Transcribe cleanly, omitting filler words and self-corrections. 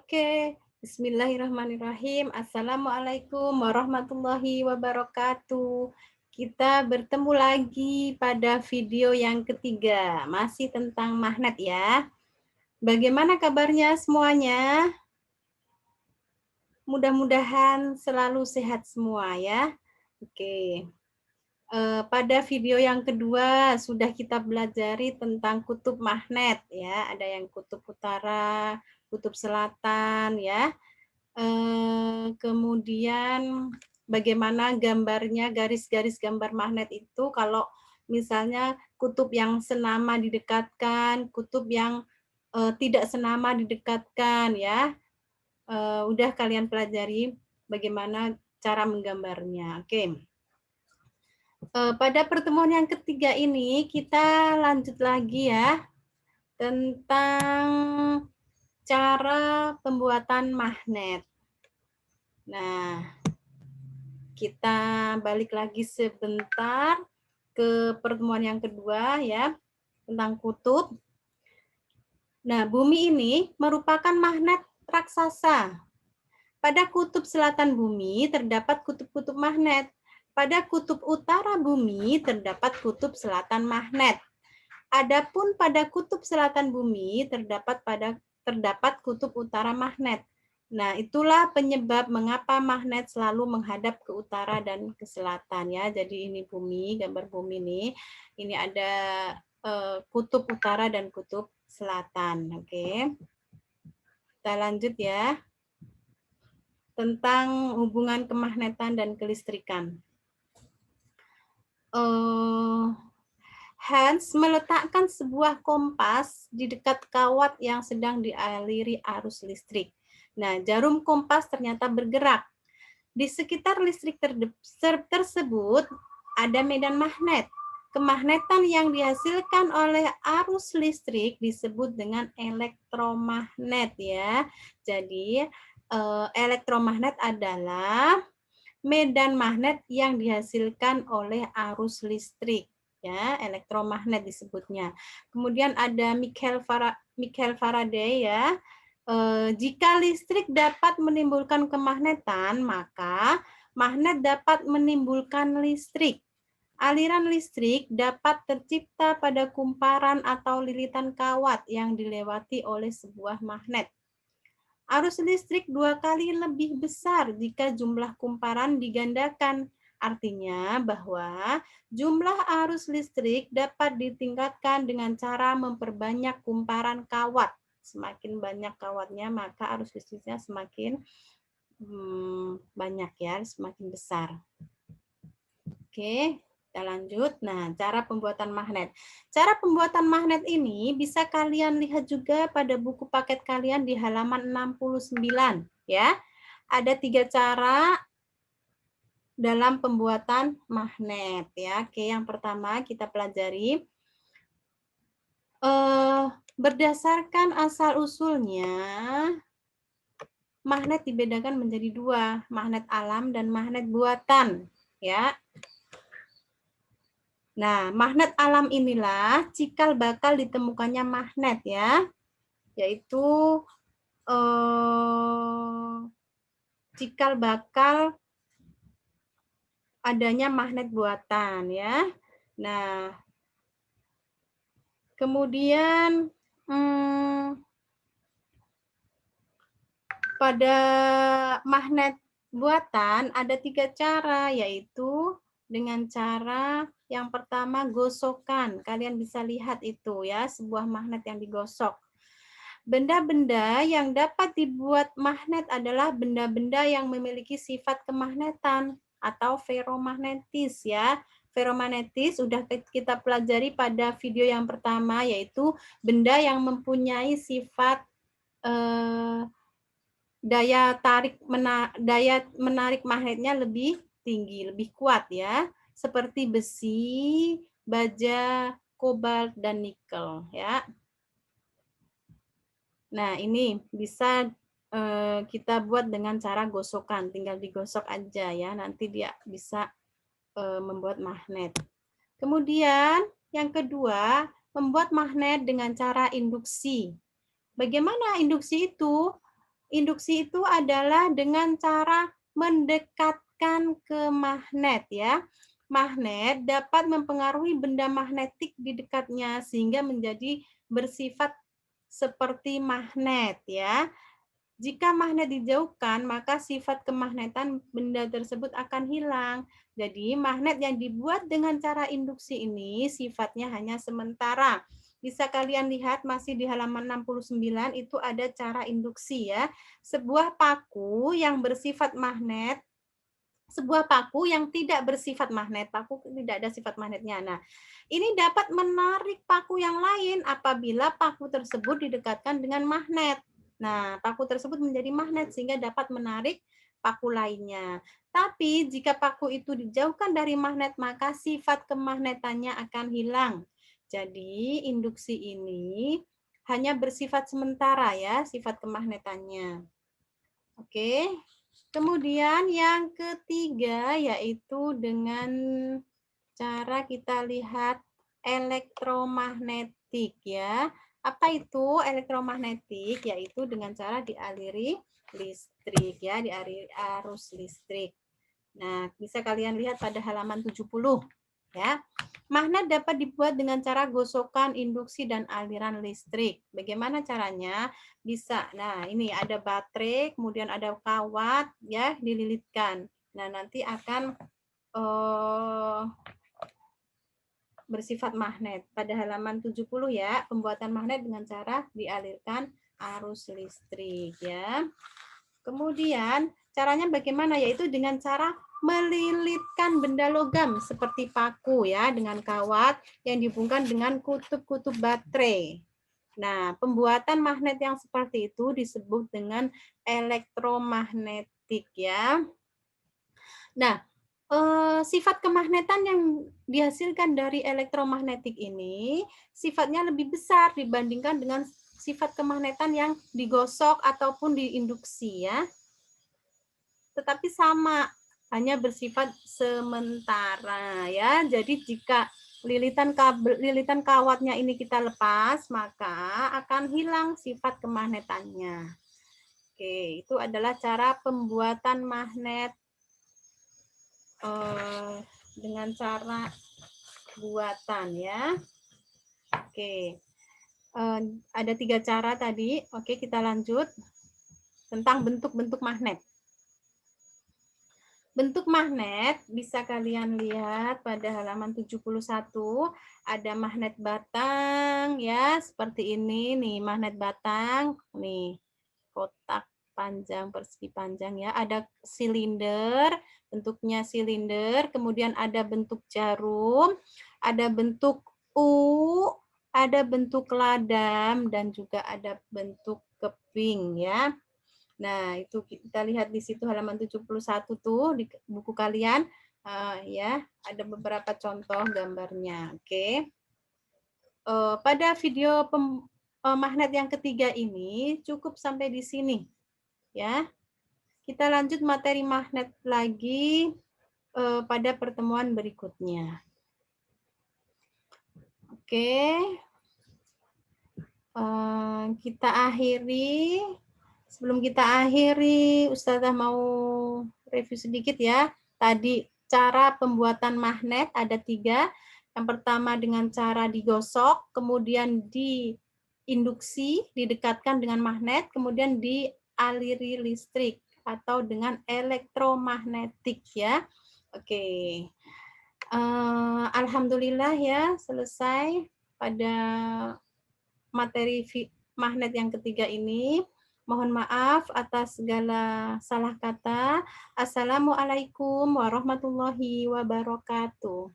Oke, bismillahirrahmanirrahim. Assalamualaikum warahmatullahi wabarakatuh. Kita bertemu lagi pada video yang ketiga, masih tentang magnet ya. Bagaimana kabarnya semuanya? Mudah-mudahan selalu sehat semua ya. Oke. Pada video yang kedua sudah kita belajari tentang kutub magnet ya, ada yang kutub utara, kutub selatan ya. Kemudian bagaimana gambarnya, garis-garis gambar magnet itu kalau misalnya kutub yang senama didekatkan, kutub yang tidak senama didekatkan ya. Udah kalian pelajari bagaimana cara menggambarnya. Oke. Pada pertemuan yang ketiga ini kita lanjut lagi ya tentang cara pembuatan magnet. Nah, kita balik lagi sebentar ke pertemuan yang kedua ya tentang kutub. Nah, bumi ini merupakan magnet raksasa. Pada kutub selatan bumi terdapat kutub-kutub magnet. Pada kutub utara bumi terdapat kutub selatan magnet. Adapun pada kutub selatan bumi terdapat kutub utara magnet. Nah, itulah penyebab mengapa magnet selalu menghadap ke utara dan ke selatan ya. Jadi ini bumi, gambar bumi ini. Ini ada kutub utara dan kutub selatan. Oke. Kita lanjut ya. Tentang hubungan kemagnetan dan kelistrikan. Hans meletakkan sebuah kompas di dekat kawat yang sedang dialiri arus listrik. Nah, jarum kompas ternyata bergerak. Di sekitar listrik tersebut ada medan magnet. Kemagnetan yang dihasilkan oleh arus listrik disebut dengan elektromagnet ya. Jadi, elektromagnet adalah medan magnet yang dihasilkan oleh arus listrik ya, elektromagnet disebutnya. Kemudian ada Michael Faraday ya. Jika listrik dapat menimbulkan kemagnetan, maka magnet dapat menimbulkan listrik. Aliran listrik dapat tercipta pada kumparan atau lilitan kawat yang dilewati oleh sebuah magnet. Arus listrik 2 kali lebih besar jika jumlah kumparan digandakan. Artinya bahwa jumlah arus listrik dapat ditingkatkan dengan cara memperbanyak kumparan kawat. Semakin banyak kawatnya, maka arus listriknya semakin banyak ya, semakin besar. Oke. Kita lanjut. Nah, cara pembuatan magnet. Cara pembuatan magnet ini bisa kalian lihat juga pada buku paket kalian di halaman 69 ya. Ada 3 cara dalam pembuatan magnet ya. Oke, yang pertama kita pelajari berdasarkan asal usulnya magnet dibedakan menjadi 2, magnet alam dan magnet buatan ya. Nah, magnet alam inilah cikal bakal ditemukannya magnet ya, yaitu cikal bakal adanya magnet buatan ya. Nah, kemudian pada magnet buatan ada 3 cara, yaitu dengan cara yang pertama gosokan. Kalian bisa lihat itu ya, sebuah magnet yang digosok. Benda-benda yang dapat dibuat magnet adalah benda-benda yang memiliki sifat kemagnetan atau ferromagnetis ya. Ferromagnetis sudah kita pelajari pada video yang pertama, yaitu benda yang mempunyai sifat daya menarik magnetnya lebih tinggi, lebih kuat ya, seperti besi, baja, kobalt, dan nikel ya. Nah, ini bisa kita buat dengan cara gosokan, tinggal digosok aja ya, nanti dia bisa membuat magnet. Kemudian yang kedua, membuat magnet dengan cara induksi. Bagaimana induksi itu? Induksi itu adalah dengan cara mendekatkan ke magnet ya. Magnet dapat mempengaruhi benda magnetik di dekatnya sehingga menjadi bersifat seperti magnet ya. Jika magnet dijauhkan, maka sifat kemagnetan benda tersebut akan hilang. Jadi, magnet yang dibuat dengan cara induksi ini sifatnya hanya sementara. Bisa kalian lihat masih di halaman 69 itu ada cara induksi ya. Sebuah paku yang bersifat magnet, sebuah paku yang tidak bersifat magnet, paku tidak ada sifat magnetnya. Nah, ini dapat menarik paku yang lain apabila paku tersebut didekatkan dengan magnet. Nah, paku tersebut menjadi magnet sehingga dapat menarik paku lainnya. Tapi jika paku itu dijauhkan dari magnet, maka sifat kemagnetannya akan hilang. Jadi, induksi ini hanya bersifat sementara ya, sifat kemagnetannya. Oke. Kemudian yang ketiga yaitu dengan cara kita lihat elektromagnetik ya. Apa itu elektromagnetik? Yaitu dengan cara dialiri listrik ya, dialiri arus listrik. Nah, bisa kalian lihat pada halaman 70 ya. Magnet dapat dibuat dengan cara gosokan, induksi, dan aliran listrik. Bagaimana caranya? Bisa. Nah, ini ada baterai, kemudian ada kawat ya, dililitkan. Nah, nanti akan bersifat magnet. Pada halaman 70 ya, pembuatan magnet dengan cara dialirkan arus listrik ya. Kemudian caranya bagaimana? Yaitu dengan cara melilitkan benda logam seperti paku ya dengan kawat yang dihubungkan dengan kutub-kutub baterai. Nah, pembuatan magnet yang seperti itu disebut dengan elektromagnetik ya. Nah, sifat kemagnetan yang dihasilkan dari elektromagnetik ini sifatnya lebih besar dibandingkan dengan sifat kemagnetan yang digosok ataupun diinduksi ya. Tetapi sama, hanya bersifat sementara ya. Jadi jika lilitan kawatnya ini kita lepas, maka akan hilang sifat kemagnetannya. Oke, itu adalah cara pembuatan magnet dengan cara buatan ya. Oke, ada 3 cara tadi. Oke, kita lanjut tentang bentuk-bentuk magnet. Bentuk magnet bisa kalian lihat pada halaman 71, ada magnet batang ya, seperti ini nih, magnet batang, nih, kotak panjang, persegi panjang ya, ada silinder, bentuknya silinder, kemudian ada bentuk jarum, ada bentuk U, ada bentuk ladam, dan juga ada bentuk keping ya. Nah, itu kita lihat di situ halaman 71 tuh di buku kalian ya, ada beberapa contoh gambarnya. Oke. Pada video magnet yang ketiga ini cukup sampai di sini ya. Kita lanjut materi magnet lagi pada pertemuan berikutnya. Oke. Kita akhiri. Sebelum kita akhiri, Ustazah mau review sedikit ya. Tadi cara pembuatan magnet ada 3. Yang pertama dengan cara digosok, kemudian diinduksi, didekatkan dengan magnet, kemudian dialiri listrik atau dengan elektromagnetik ya. Oke. Alhamdulillah ya, selesai pada materi magnet yang ketiga ini. Mohon maaf atas segala salah kata. Assalamualaikum warahmatullahi wabarakatuh.